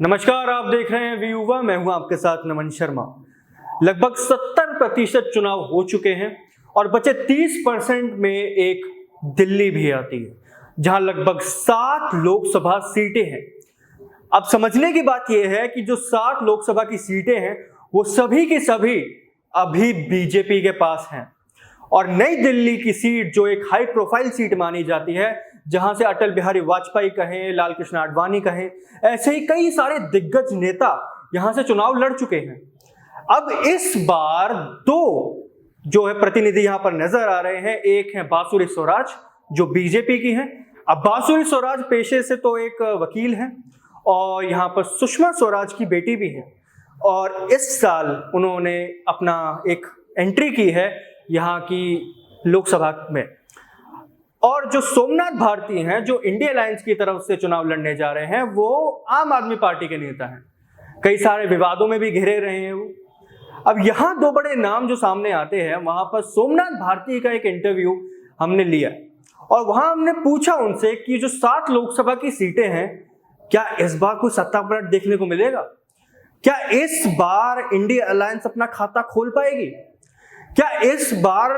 नमस्कार, आप देख रहे हैं व्यूवा। मैं हूं आपके साथ नमन शर्मा। लगभग 70% चुनाव हो चुके हैं और बचे 30% में एक दिल्ली भी आती है, जहां लगभग 7 लोकसभा सीटें हैं। अब समझने की बात यह है कि जो 7 लोकसभा की सीटें हैं वो सभी की सभी अभी बीजेपी के पास हैं। और नई दिल्ली की सीट जो एक हाई प्रोफाइल सीट मानी जाती है, जहां से अटल बिहारी वाजपेयी कहें, लाल कृष्ण आडवाणी कहें, ऐसे ही कई सारे दिग्गज नेता यहां से चुनाव लड़ चुके हैं। अब इस बार दो जो है प्रतिनिधि यहां पर नजर आ रहे हैं। एक है बांसुरी स्वराज जो बीजेपी की है। अब बांसुरी स्वराज पेशे से तो एक वकील है और यहां पर सुषमा स्वराज की बेटी भी है और इस साल उन्होंने अपना एक एंट्री की है यहाँ की लोकसभा में। और जो सोमनाथ भारती हैं, जो इंडिया अलायंस की तरफ से चुनाव लड़ने जा रहे हैं, वो आम आदमी पार्टी के नेता हैं। कई सारे विवादों में भी घिरे रहे हैं वो। अब यहां दो बड़े नाम जो सामने आते हैं, वहां पर सोमनाथ भारती का एक इंटरव्यू हमने लिया और वहां हमने पूछा उनसे कि जो 7 लोकसभा की सीटें हैं, क्या इस बार कोई सत्ता पलट देखने को मिलेगा? क्या इस बार इंडिया अलायंस अपना खाता खोल पाएगी? क्या इस बार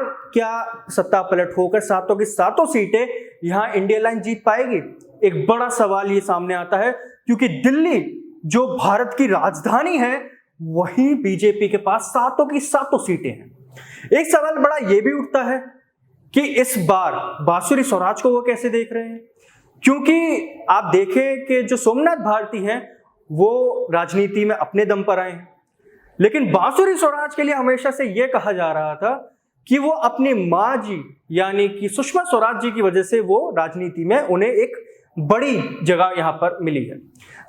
सत्ता पलट होकर 7 की 7 सीटें यहां इंडिया अलायंस जीत पाएगी? एक बड़ा सवाल ये सामने आता है, क्योंकि दिल्ली जो भारत की राजधानी है, वहीं बीजेपी के पास 7 की 7 सीटें हैं। एक सवाल बड़ा ये भी उठता है कि इस बार बांसुरी स्वराज को वो कैसे देख रहे हैं, क्योंकि आप देखें कि जो सोमनाथ भारती हैं वो राजनीति में अपने दम पर आए हैं, लेकिन बांसुरी स्वराज के लिए हमेशा से यह कहा जा रहा था कि वो अपनी मां जी यानी कि सुषमा स्वराज जी की वजह से वो राजनीति में उन्हें एक बड़ी जगह यहां पर मिली है।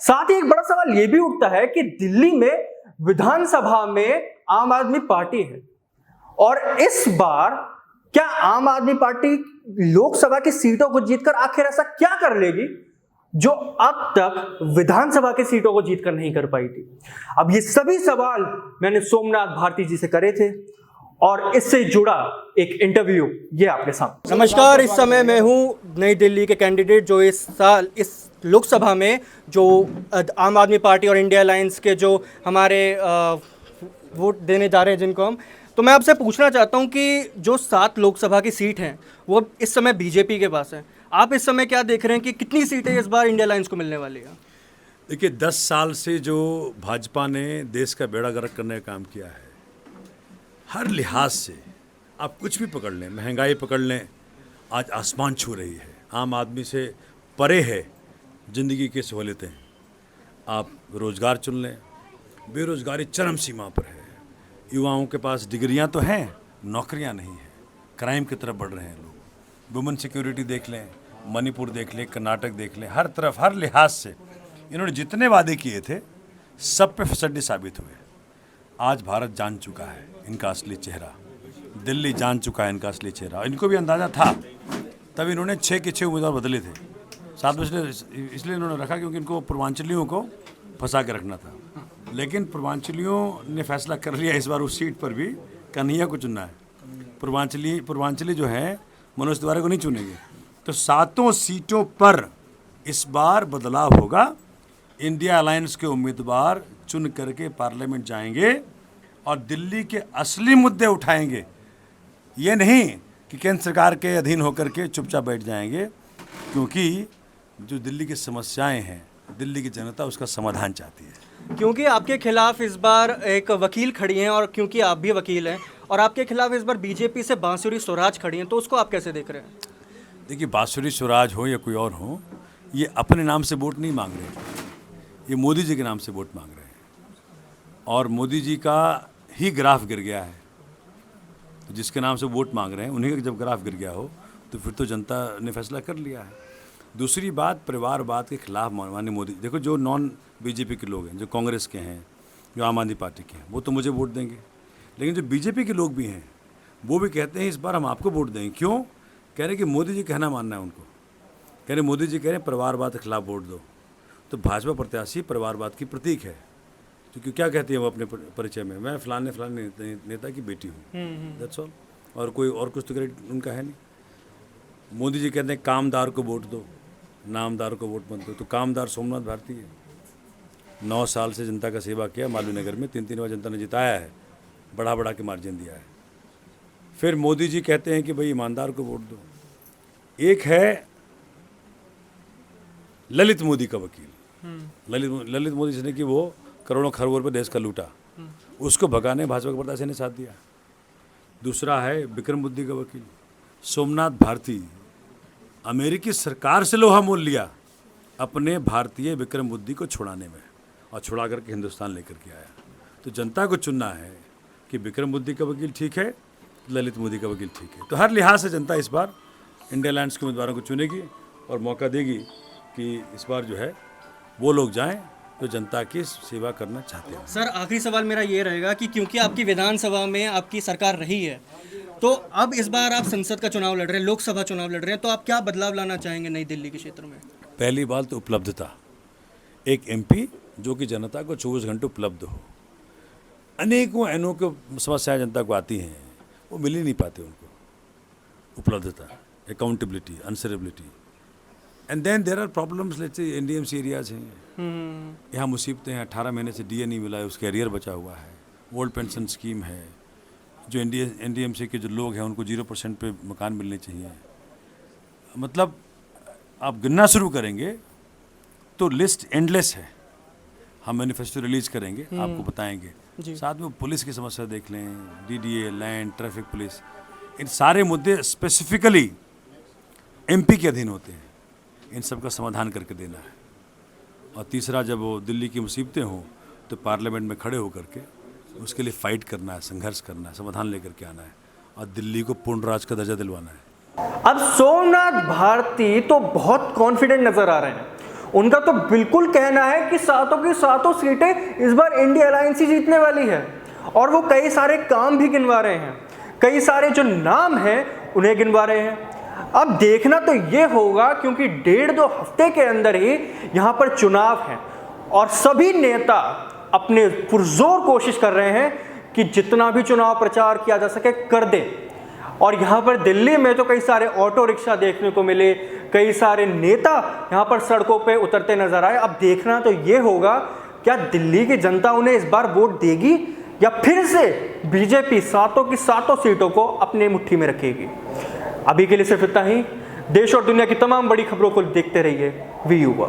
साथ ही एक बड़ा सवाल यह भी उठता है कि दिल्ली में विधानसभा में आम आदमी पार्टी है और इस बार क्या आम आदमी पार्टी लोकसभा की सीटों को जीतकर आखिर ऐसा क्या कर लेगी जो अब तक विधानसभा की सीटों को जीतकर नहीं कर पाई थी? अब ये सभी सवाल मैंने सोमनाथ भारती जी से करे थे और इससे जुड़ा एक इंटरव्यू ये आपके सामने। नमस्कार, इस समय मैं हूं नई दिल्ली के कैंडिडेट जो इस साल इस लोकसभा में जो आम आदमी पार्टी और इंडिया अलायंस के जो हमारे वोट देने जा रहे हैं जिनको हम, तो मैं आपसे पूछना चाहता हूं कि जो 7 लोकसभा की सीट हैं वो इस समय बीजेपी के पास है। आप इस समय क्या देख रहे हैं कि कितनी सीटें इस बार इंडिया अलायंस को मिलने वाली है? देखिए, 10 साल से जो भाजपा ने देश का बेड़ा गर्क करने का काम किया है, हर लिहाज से आप कुछ भी पकड़ लें, महंगाई पकड़ लें, आज आसमान छू रही है। आम आदमी से परे है ज़िंदगी की सहूलियतें। आप रोज़गार चुन लें, बेरोज़गारी चरम सीमा पर है। युवाओं के पास डिग्रियां तो हैं, नौकरियां नहीं हैं। क्राइम की तरफ बढ़ रहे हैं लोग। वुमेन सिक्योरिटी देख लें, मणिपुर देख लें, कर्नाटक देख लें, हर तरफ हर लिहाज से इन्होंने जितने वादे किए थे सब पे फसड्डी साबित हुए। आज भारत जान चुका है इनका असली चेहरा, दिल्ली जान चुका है इनका असली चेहरा। इनको भी अंदाज़ा था, तब इन्होंने 6 के 6 उम्मीदवार बदले थे। 7 इसलिए इन्होंने रखा क्योंकि इनको पूर्वांचलियों को फंसा के रखना था। लेकिन पूर्वांचलियों ने फैसला कर लिया इस बार उस सीट पर भी कन्हैया को चुनना है। पूर्वांचली जो है मनोज तिवारी को नहीं चुनेंगे। तो 7 सीटों पर इस बार बदलाव होगा। इंडिया अलायंस के उम्मीदवार चुन करके पार्लियामेंट जाएंगे और दिल्ली के असली मुद्दे उठाएंगे। ये नहीं कि केंद्र सरकार के अधीन होकर के चुपचाप बैठ जाएंगे, क्योंकि जो दिल्ली की समस्याएं हैं, दिल्ली की जनता उसका समाधान चाहती है। क्योंकि आपके खिलाफ इस बार एक वकील खड़ी हैं और क्योंकि आप भी वकील हैं और आपके खिलाफ इस बार बीजेपी से बांसुरी स्वराज खड़ी हैं, तो उसको आप कैसे देख रहे हैं? देखिए, बांसुरी स्वराज हो या कोई और हो, ये अपने नाम से वोट नहीं मांग रहे, ये मोदी जी के नाम से वोट मांग रहे हैं। और मोदी जी का ही ग्राफ गिर गया है, तो जिसके नाम से वोट मांग रहे हैं उन्हीं का जब ग्राफ गिर गया हो तो फिर तो जनता ने फैसला कर लिया है। दूसरी बात, परिवारवाद के खिलाफ माननीय मोदी, देखो जो नॉन बीजेपी के लोग हैं, जो कांग्रेस के हैं, जो आम आदमी पार्टी के हैं, वो तो मुझे वोट देंगे। लेकिन जो बीजेपी के लोग भी हैं वो भी कहते हैं इस बार हम आपको वोट देंगे। क्यों? कह रहे कि मोदी जी कहना मानना है उनको। कह रहे मोदी जी कह रहे हैं परिवारवाद के खिलाफ वोट दो। तो भाजपा प्रत्याशी परिवारवाद की प्रतीक है, क्योंकि क्या कहती है वो अपने परिचय में, मैं फलाने नेता की बेटी हूँ, दैट्स ऑल। और कोई और कुछ तो क्रेडिट उनका है नहीं। मोदी जी कहते हैं कामदार को वोट दो, नामदार को वोट मत दो। तो कामदार सोमनाथ भारती है। 9 साल से जनता का सेवा किया, मालवीय नगर में 3 बार जनता ने जिताया है, बढ़ा के मार्जिन दिया है। फिर मोदी जी कहते हैं कि भाई ईमानदार को वोट दो। एक है ललित मोदी का वकील, ललित मोदी जिसने कि वो करोड़ों खरबों रुपये देश का लूटा, उसको भगाने भाजपा के प्रत्याशी ने साथ दिया। दूसरा है विक्रम बुद्धि का वकील सोमनाथ भारती, अमेरिकी सरकार से लोहा मोल लिया अपने भारतीय विक्रम बुद्धि को छुड़ाने में, और छुड़ा करके हिंदुस्तान लेकर के आया। तो जनता को चुनना है कि विक्रम बुद्धि का वकील ठीक है, ललित मोदी का वकील ठीक है। तो हर लिहाज से जनता इस बार इंडिया अलायंस के उम्मीदवारों को चुनेगी और मौका देगी कि इस बार जो है वो लोग जाएं जो जनता की सेवा करना चाहते हैं। सर, आखिरी सवाल मेरा ये रहेगा कि क्योंकि आपकी विधानसभा में आपकी सरकार रही है, तो अब इस बार आप संसद का चुनाव लड़ रहे हैं, लोकसभा चुनाव लड़ रहे हैं, तो आप क्या बदलाव लाना चाहेंगे नई दिल्ली के क्षेत्र में? पहली बात तो उपलब्धता, एक एमपी जो कि जनता को 24 घंटे उपलब्ध हो। अनेकों अनोखी समस्याएं जनता को आती हैं, वो मिल ही नहीं पाते उनको। उपलब्धता, accountability, answerability, and then there are problems. Let's say NDMC areas हैं, यहाँ मुसीबतें हैं, 18 महीने से डीए नहीं मिला है, उसके एरियर बचा हुआ है। ओल्ड पेंशन स्कीम है, जो एनडीएमसी के जो लोग हैं उनको 0% पे मकान मिलने चाहिए। मतलब आप गिनना शुरू करेंगे तो लिस्ट एंडलेस है। हम मैनिफेस्टो रिलीज करेंगे, आपको बताएंगे। साथ में पुलिस की समस्या देख लें, डीडीए, लैंड, ट्रैफिक पुलिस, इन सारे मुद्दे स्पेसिफिकली एमपी के अधीन होते हैं। इन सब का समाधान करके देना है। और तीसरा, जब वो दिल्ली की मुसीबतें हों तो पार्लियामेंट में खड़े होकर के उसके लिए फाइट करना है, संघर्ष करना है, समाधान लेकर के आना है और दिल्ली को पूर्ण राज का दर्जा दिलवाना है। अब सोमनाथ भारती तो बहुत कॉन्फिडेंट नजर आ रहे हैं। उनका तो बिल्कुल कहना है कि सातों की सातों सीटें इस बार इंडिया अलायंस ही जीतने वाली है, और वो कई सारे काम भी गिनवा रहे हैं, कई सारे जो नाम हैं उन्हें गिनवा रहे हैं। अब देखना तो ये होगा, क्योंकि 1.5-2 हफ्ते के अंदर ही यहाँ पर चुनाव है और सभी नेता अपने पुरजोर कोशिश कर रहे हैं कि जितना भी चुनाव प्रचार किया जा सके कर दें। और यहाँ पर दिल्ली में तो कई सारे ऑटो रिक्शा देखने को मिले, कई सारे नेता यहाँ पर सड़कों पे उतरते नजर आए। अब देखना तो ये होगा, क्या दिल्ली की जनता उन्हें इस बार वोट देगी या फिर से बीजेपी सातों की सातों सीटों को अपने मुट्ठी में रखेगी। अभी के लिए सिर्फ इतना ही। देश और दुनिया की तमाम बड़ी खबरों को देखते रहिए वी युवा।